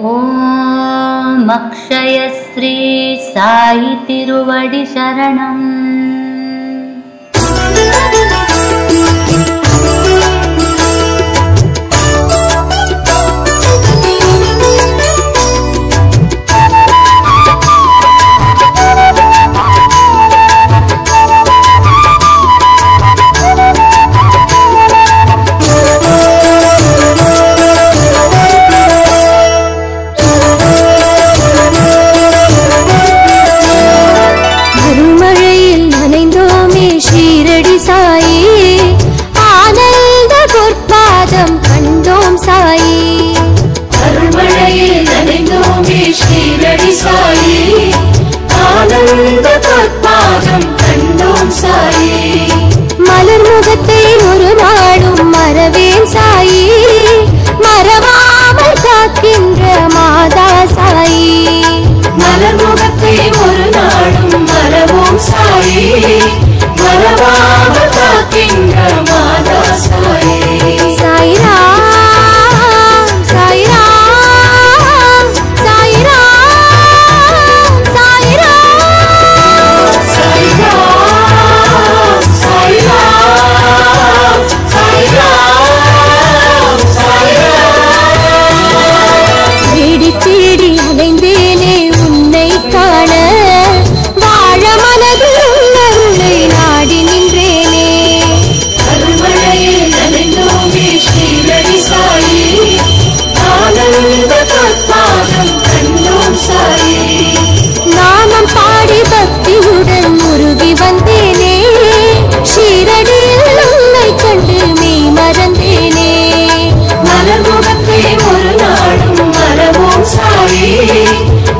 ஓம் அக்ஷய ஸ்ரீ சாயி திருவடி சரணம். மலர் முகத்தை ஒரு நாளும் மறவேன் சாயி, மறவாமல் காக்கின்ற மாதா சாயி. மலர் முகத்தை ஒரு நாளும் மறவோம் சாயி, மறவாமல் காக்கின்ற மாதா சாயி. சாய்ராம் சாய்ராம் சாய்ராம் சாய்ராம் சாய்ராம் சாய்ராம் சாய்ராம் சாய்ராம். தேடி தேடி அலைந்தேனே உன்னை காண, வாழ மனதில் உள்ளருளை நாடி நின்றேனே. அருள்மழையில் நனைந்தோமே ஸ்ரீரடி சாயி, ஆனந்த பொற்பாதம் கண்டோம் சாயி. நாமம் பாடி பக்தியுடன் உருகி வந்தேனே, ஷீரடியில் உன்னை கண்டு மெய் மறந்தேனே. மலர் முகத்தை ஒரு நாளும் மறவோம் சாயி,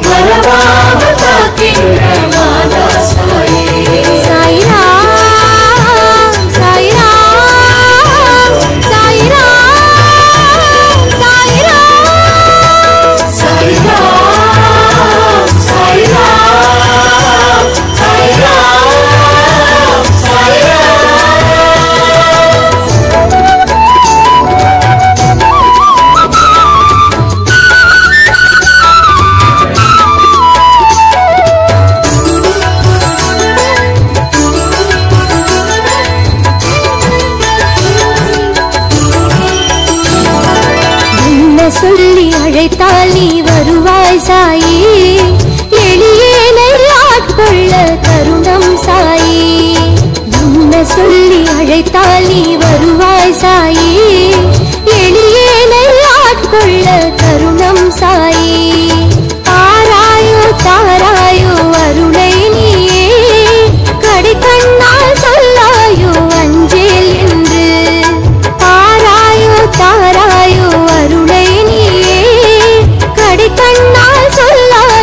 மறவாமல் காக்கின்ற மாதா சாயி. சாய்ராம் சாய்ராம் சாய்ராம் சாய்ராம் சாய்ராம் சாய்ராம் சாய்ராம் சொல்லி அழைத்தால் நீ வருவாய் சாயி, எளியேனை ஆட்கொள்ள தருணம் சாயி. என்ன சொல்லி அழைத்தால் நீ வருவாய் சாயி, எளியேனை ஆட்கொள்ள தருணம் சாயி. ஆராயோ தாராயோ அருளை நீயே, கடிக்கண்ணால் சொல்லாயோ அஞ்சேல் என்று. ஆராயோ தாராயோ அருளை நீயே, கடிக்கண்ணால் சொல்லாயோ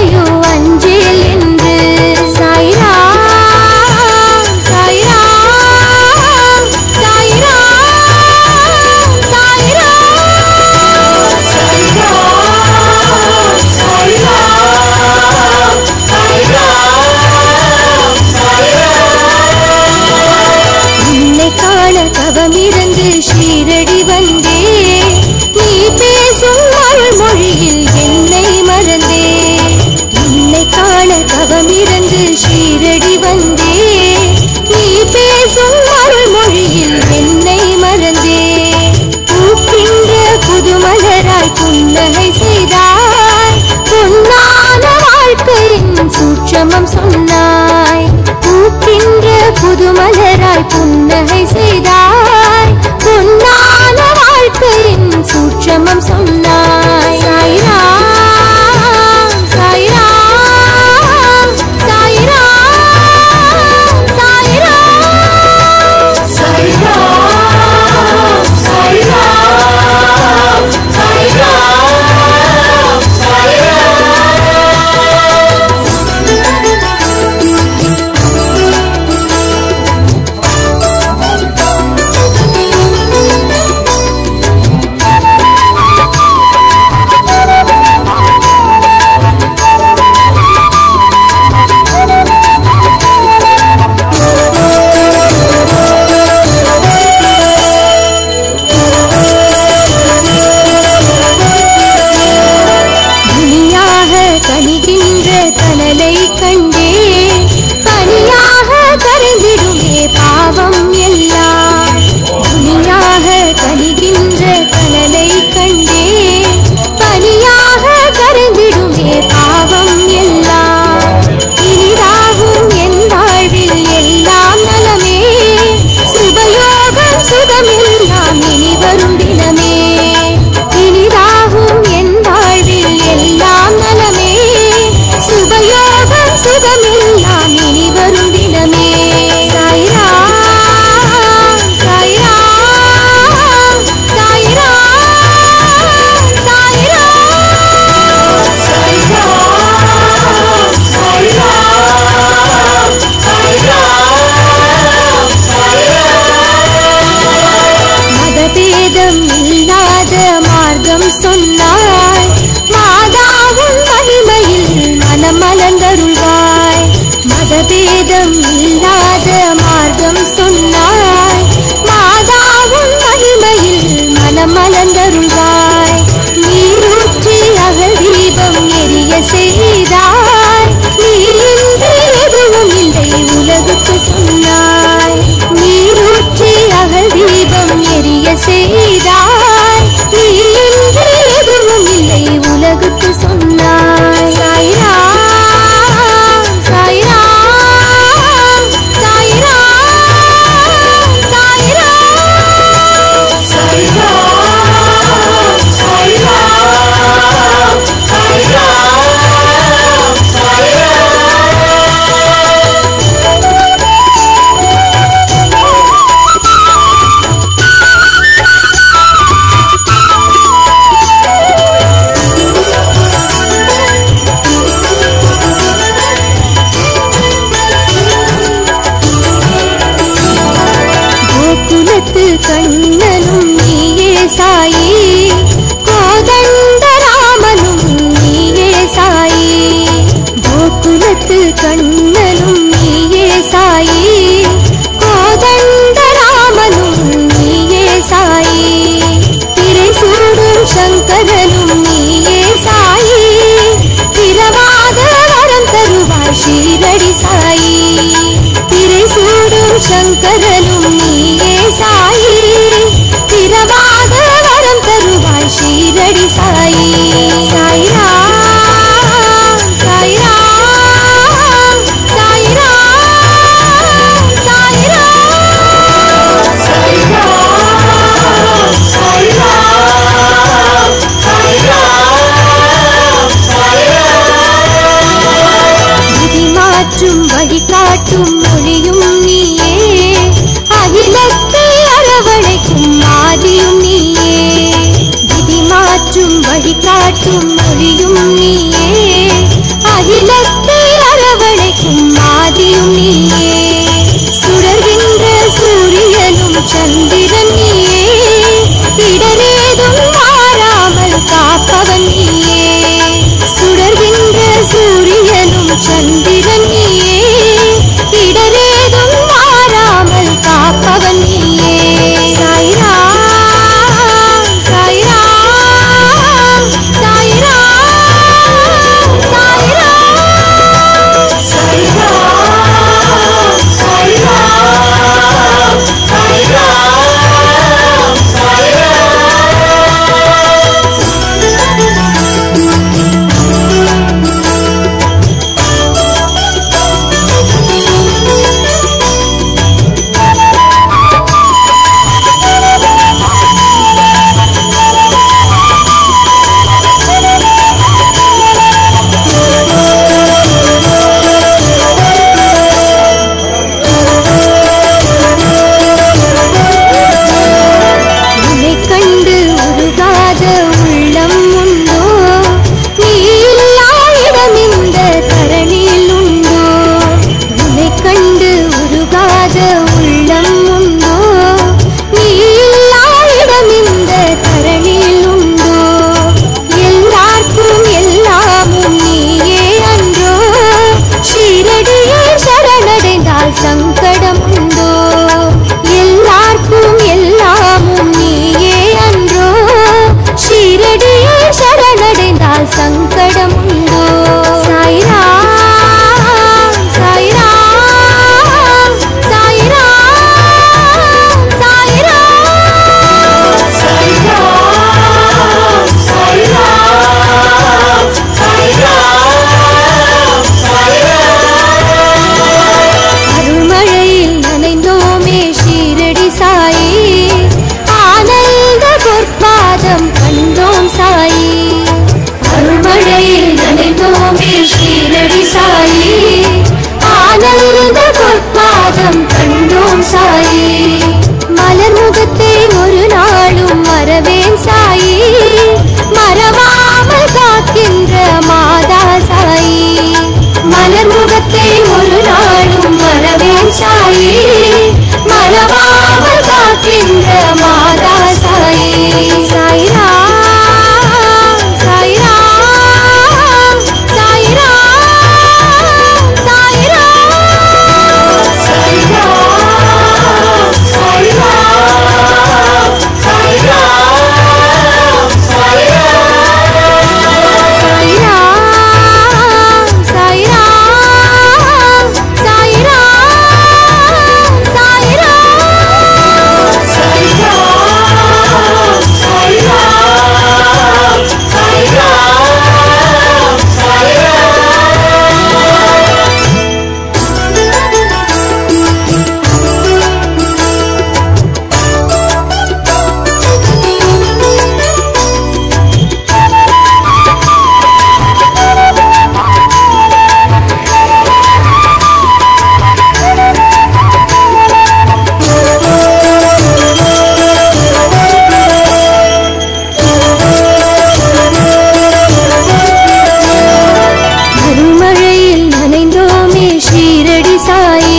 காட்டும் மொழியும் நீயே, அகிலத்தை அரவணைக்கும் மாதியும் நீயே. சுடர்கின்ற சூரியனும் சந்திரன் நீயே, இடரேதும் மாறாமல் காப்பவன் நீயே. சுடர்கின்ற சூரியனும் சந்திரன் நீயே, இடரேதும் மாறாமல் காப்பவன் நீயே. சாய்ராம் சாய்ராம் சாய்ராம் சாய்ராம் சாய்ராம் சாய்ராம் சாய்ராம் சங்கடம் உண்டோ? சாய்ராம் சாய்ராம் சாய்ராம் சாய்ராம் சாய்ராம் சாய்ராம் சாய்ராம் சாய்ராம். அருள்மழையில் நனைந்தோமே ஷீரடி சாயி, ஆனந்த பொற்பாதம் கண்டோம் சாயி. அருள்மழையில் நனைந்தோமே ஷீரடி சாயி, ஆனந்த பொற்பாதம் கண்டோம் சாயி. மலர் முகத்தை ஒரு நாளும் மறவேன் சாயி, மறவாமல் காக்கின்ற மாதா சாயி. மலர் முகத்தை ஒரு நாளும் மறவேன் சாயி, மறவாமல் காக்கின்ற மாதா சாயி. சாய்ராம் சாய்ராம் சாய்ராம் சாய்ராம் சாய்ராம் சாய்ராம் சாய்ராம் சாய்ராம் சாய்ராம் சாய்ராம் சாய்ராம் சாய்ராம் சாய்ராம் சாய்ராம் அருள்மழையில் நனைந்தோமே ஷீரடி சாயி,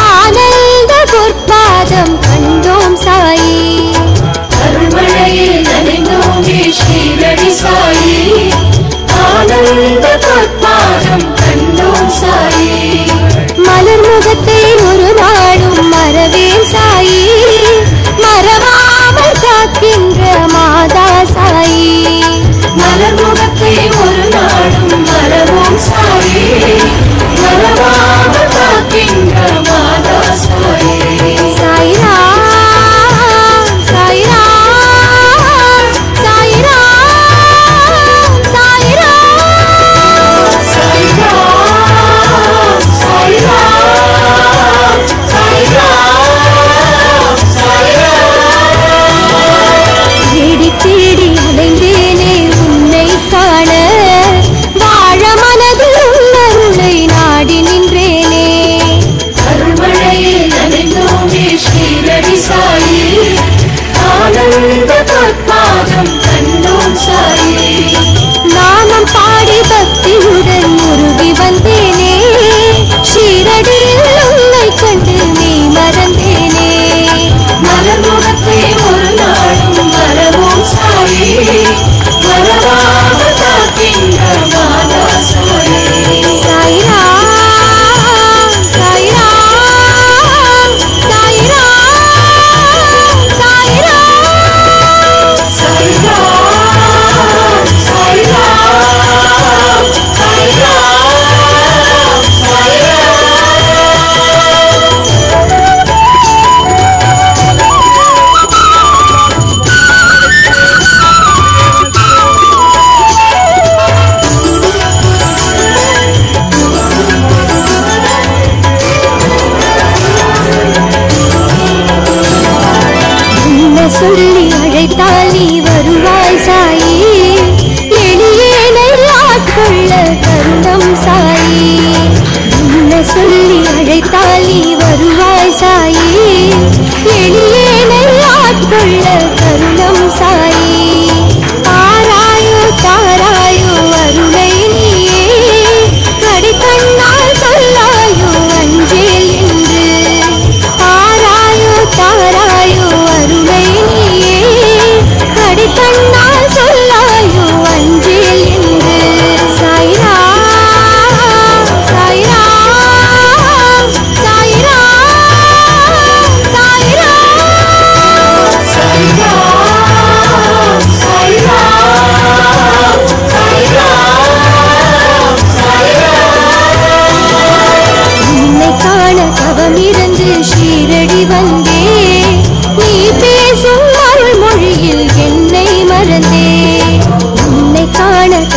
ஆனந்த பொற்பாதம் கண்டோம் சாயி. அருள்மழையில் நனைந்தோமே ஷீரடி சாயி, ஆனந்த பொற்பாதம் கண்டோம் சாயி. மலர் முகத்தை ஒரு நாளும் மறவேன் சாயி, மறவாமல் காக்கின்ற மாதா சாயி. மலர் முகத்தை ஒரு நாளும் மறவோம் சாயி, மறவாமல் காக்கின்ற மாதா சாயி. சாய்ராம் சாய்ராம் சாய்ராம் சாய்ராம்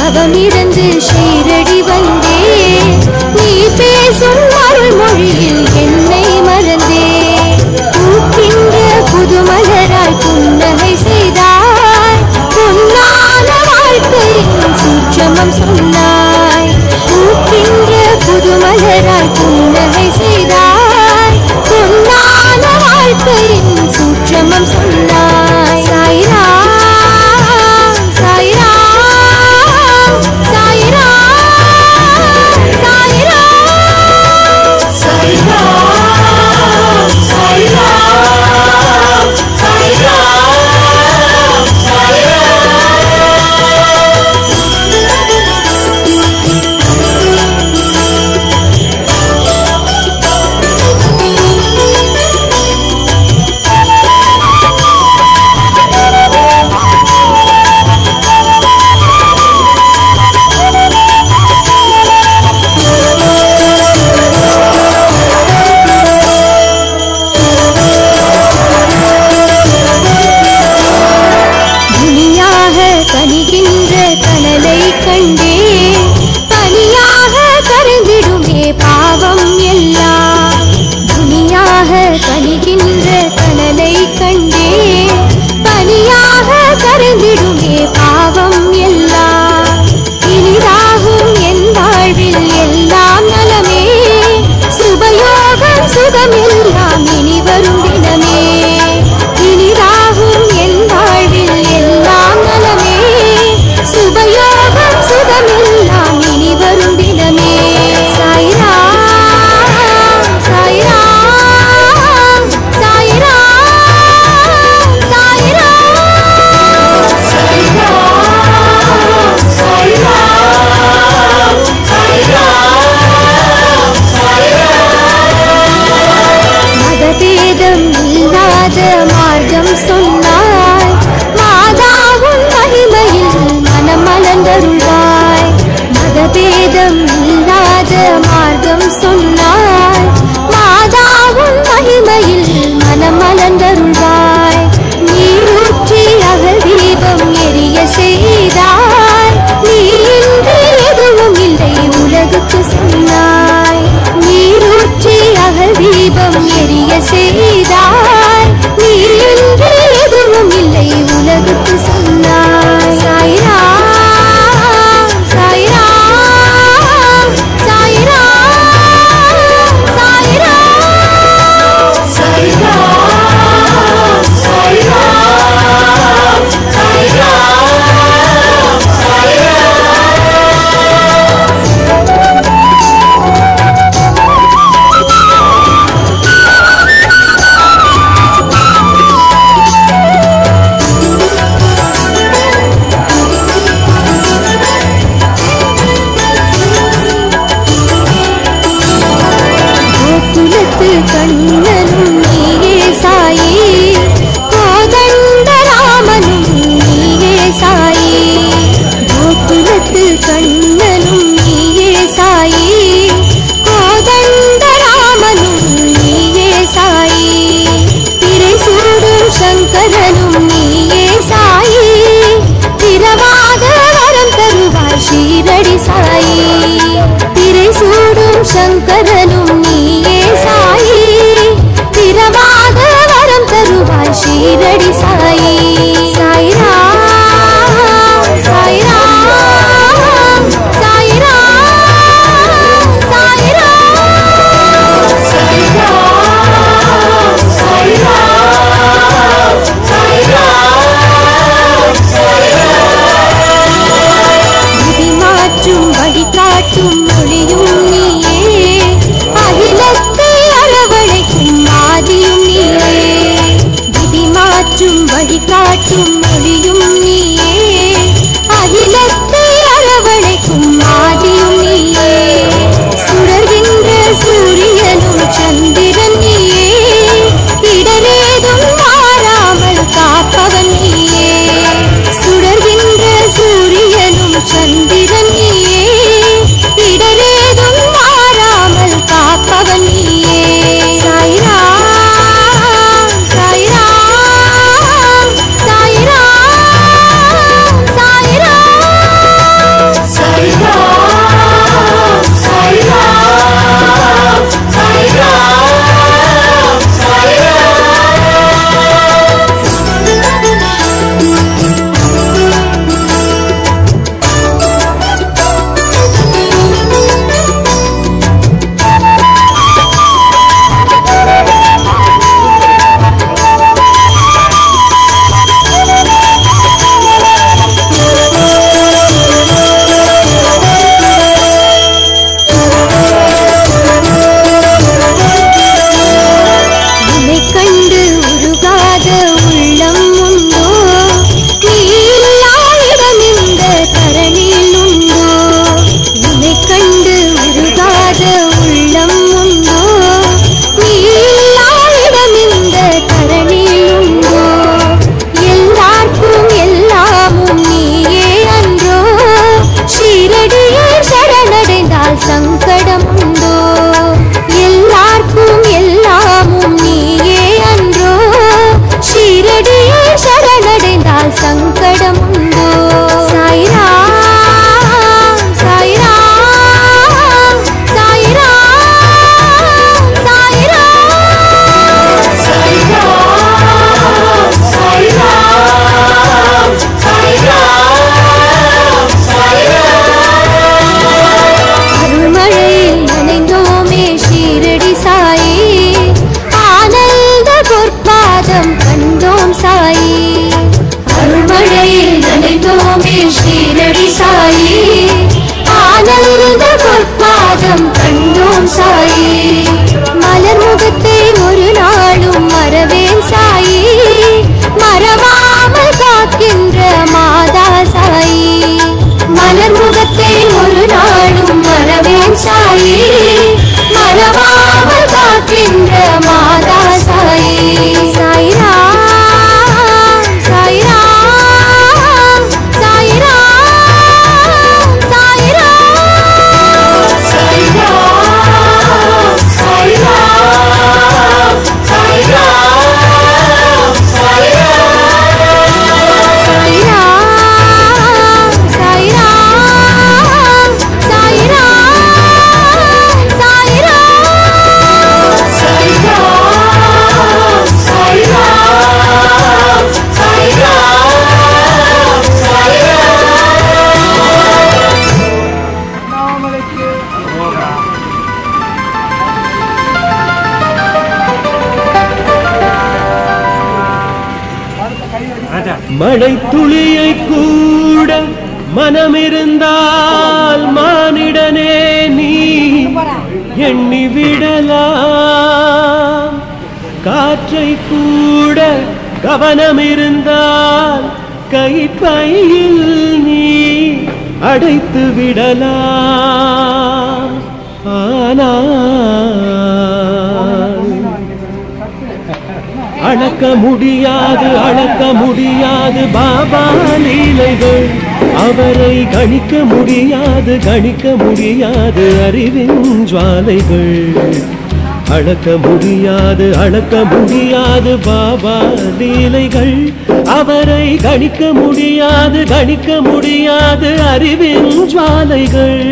தவமிருந்து ஷீரடி வந்தே நீ பேசும் அருள்மொழியில் என்னை மறந்தே பூக்கின்ற புதுமலராய் புன்னகை செய்தாய் பொன்னான வாழ்க்கையின் சூட்சமம் சொன்னாய் பூக்கின்ற புதுமலராய் புன்னகை செய்தாய் பொன்னான வாழ்க்கையின் சூட்சமம் சொன்னாய் சாய்ராம் சாய்ராம் சாய்ராம் சாய்ராம் சாய்ராம் சாய்ராம் சாய்ராம் கனிகின்ற கனலை கண்டே பனியாக கரைந்திடுமே பாவம் எல்லாம் துணியாக கனிகின்ற கனலை கண்டே பனியாக கரைந்திடுமே பாவம் எல்லாம் இனிதாகும் என் வாழ்வில் எல்லாம் நலமே சுபயோகம் சுகமெல்லாம் இனி வரும் தினமே இனிதாகும் என் வாழ்வில் எல்லாம் நலமே சுபயோகம் சுகமெல்லாம் இனி வரும் தினமே சாய்ராம் சாய்ராம் சாய்ராம் சாய்ராம் சாய்ராம் சாய்ராம் சாய்ராம் சாய்ராம் மதபேதம் இல்லாத மார்க்கம் சொன்னாய் மாதாவும் மகிமையில் மனம் மலர்ந்தருள்வாய் மதபேதம் இல்லாத மார்க்கம் சொன்னாய் மாதாவும் மகிமையில் மனம் மலர்ந்தருள்வாய் நீரூற்றி அகல் தீபம் எரிய செய்தாய் நீ இன்றி எதுவும் இல்லை உலகுக்கு சொன்னாய் நீரூற்றி அகல் தீபம் எரிய செய்தாய் நீ இன்றி எதுவும் இல்லை உலகுக்கு சொன்னாய் சாய்ராம் சாய்ராம் சாய்ராம் சாய்ராம் சாய்ராம் சாய்ராம் சாய்ராம் கோகுலத்து கண்ணனும் நீயே சாயி கோதண்ட ராமனும் நீயே சாயி கோகுலத்து கண்ணனும் நீயே சாயி கோதண்ட ராமனும் நீயே சாயி திரை சூடும் சங்கரனும் நீயே சாயி திரவாத வரம் தருவாய் ஷீரடி சாயி திரை சூடும் சங்கரனும் நீயே சாயி திரவாத வரம் தருவாய் ஷீரடி சாயி சாய்ராம் சாய்ராம் சாய்ராம் சாய்ராம் சாய்ராம் சாய்ராம் சாய்ராம் விதி மாற்றும் வழிகாட்டும் மொழியும் நீயே அகிலத்தை அரவணைக்கும் ஆதியும் நீயே விதி மாற்றும் வழிகாட்டும் மொழியும் நீயே அகிலத்தை அரவணைக்கும் ஆதியும் நீயே சுடர்கின்ற சூரியனும் சந்திரன் நீயே இடரேதும் மாறாமல் காப்பவன் நீயே சுடர்கின்ற சூரியனும் சந்திரன் நீயே இருந்த பொற்பாதம் கண்டோம் சாயி. மலர் முகத்தை ஒரு நாளும் மறவேன் சாயி. மறவாமல் காக்கின்ற மாதா சாயி. மலர் முகத்தை ஒரு நாளும் மறவேன் சாயி. மறவாமல் காக்கின்ற மாதா சாயி. சாய்ராம் சாய்ராம் சாய்ராம் சாய்ராம் சாய்ராம் சாய்ராம் சாய்ராம் சாய்ராம் சாய்ராம் மழை துளியை கூட மனமிருந்தால் மானிடனே நீ எண்ணி விடலாம். காற்றை கூட கவனமிருந்தால் கைப்பையில் நீ அடைத்து விடலாம். ஆனால் அளக்க முடியாது அளக்க முடியாது பாபா லீலைகள். அவரை கணிக்க முடியாது கணிக்க முடியாது அறிவின் ஜுவாலைகள். அளக்க முடியாது அளக்க முடியாது பாபா லீலைகள். அவரை கணிக்க முடியாது கணிக்க முடியாது அறிவின் ஜுவாலைகள்.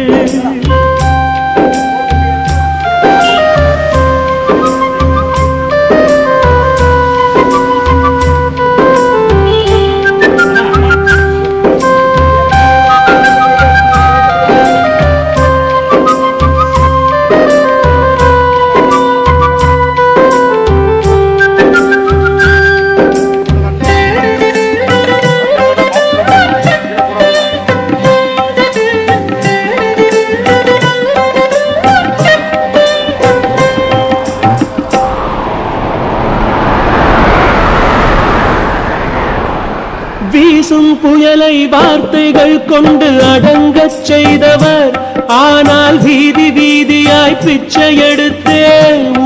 வீசும் புயலை வார்த்தைகள் கொண்டு அடங்கச் செய்தவர். ஆனால் வீதி வீதியாய் பிச்சை எடுத்தே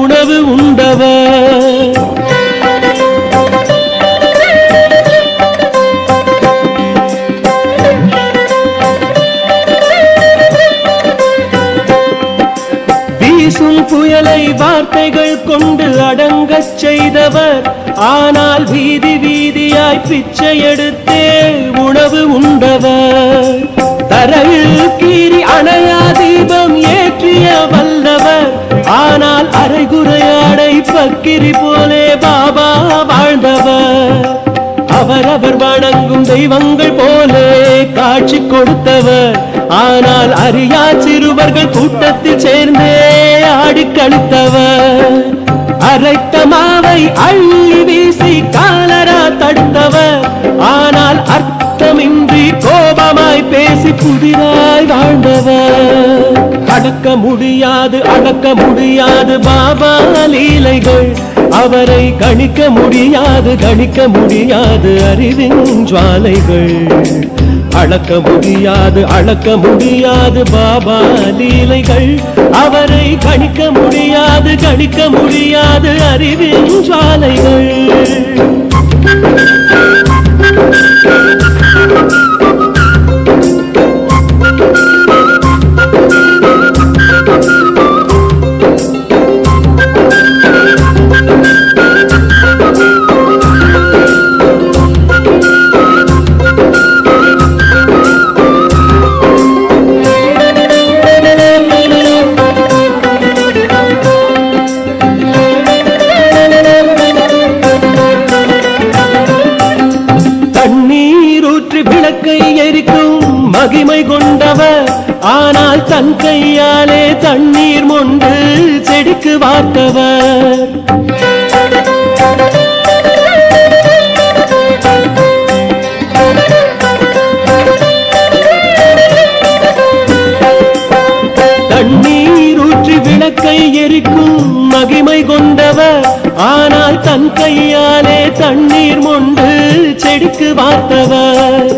உணவு உண்டவர். வீசும் புயலை வார்த்தைகள் கொண்டு அடங்கச் செய்தவர். ஆனால் வீதி வீதியாய் பிச்சை எடுத்தே உணவு உண்டவர். தரையில் கீறி அணையா தீபம் ஏற்றிய வல்லவர். ஆனால் அரைகுறையாடை பக்கிரி போலே பாபா வாழ்ந்தவர். அவரவர் வணங்கும் தெய்வங்கள் போலே காட்சி கொடுத்தவர். ஆனால் அறியா சிறுவர்கள் கூட்டத்தில் சேர்ந்தே ஆடி கழித்தவர். அரைத்த மாவை அள்ளி வீசி காலரா தடுத்தவர். ஆனால் அர்த்தமின்றி கோபமாய் பேசி புதிராய் வாழ்ந்தவர். அடக்க முடியாது அடக்க முடியாது பாபா லீலைகள். அவரை கணிக்க முடியாது கணிக்க முடியாது அறிவின் ஜுவாலைகள். அளக்க முடியாது அளக்க முடியாது பாபா லீலைகள். அவரை கணிக்க முடியாது கணிக்க முடியாது அறிவின் ஜுவாலைகள். விளக்கை எரிக்கும் மகிமை கொண்டவர். ஆனால் தன் கையாலே தண்ணீர் மொண்டு செடிக்கு வார்த்தவர். எரிக்கும் மகிமை கொண்டவர், ஆனால் தன் கையாலே தண்ணீர் மொண்டு செடிக்கு வார்த்தவர்.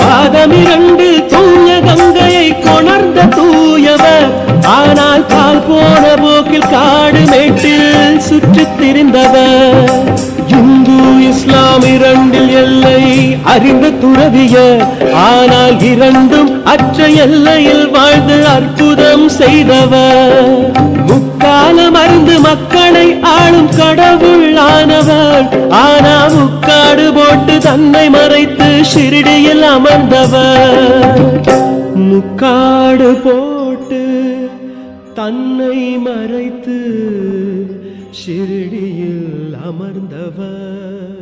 பாதமிரண்டு தூய கங்கையை கொணர்ந்த தூயவர், ஆனால் கால் போன போக்கில் காடு மேட்டில் சுற்றித் திரிந்தவர். இந்து இஸ்லாம் இரண்டில் எல்லை அறிந்த துறவியர், ஆனால் இரண்டும் அற்ற எல்லையில் வாழ்ந்து அற்புதம் செய்தவர். முக்காலம் அறிந்து மக்களை ஆளும் கடவுள் ஆனவர், ஆனா முக்காடு போட்டு தன்னை மறைத்து ஷிரடியில் அமர்ந்தவர். முக்காடு போட்டு தன்னை மறைத்து ஷிரடியில் அமர்ந்தவர்.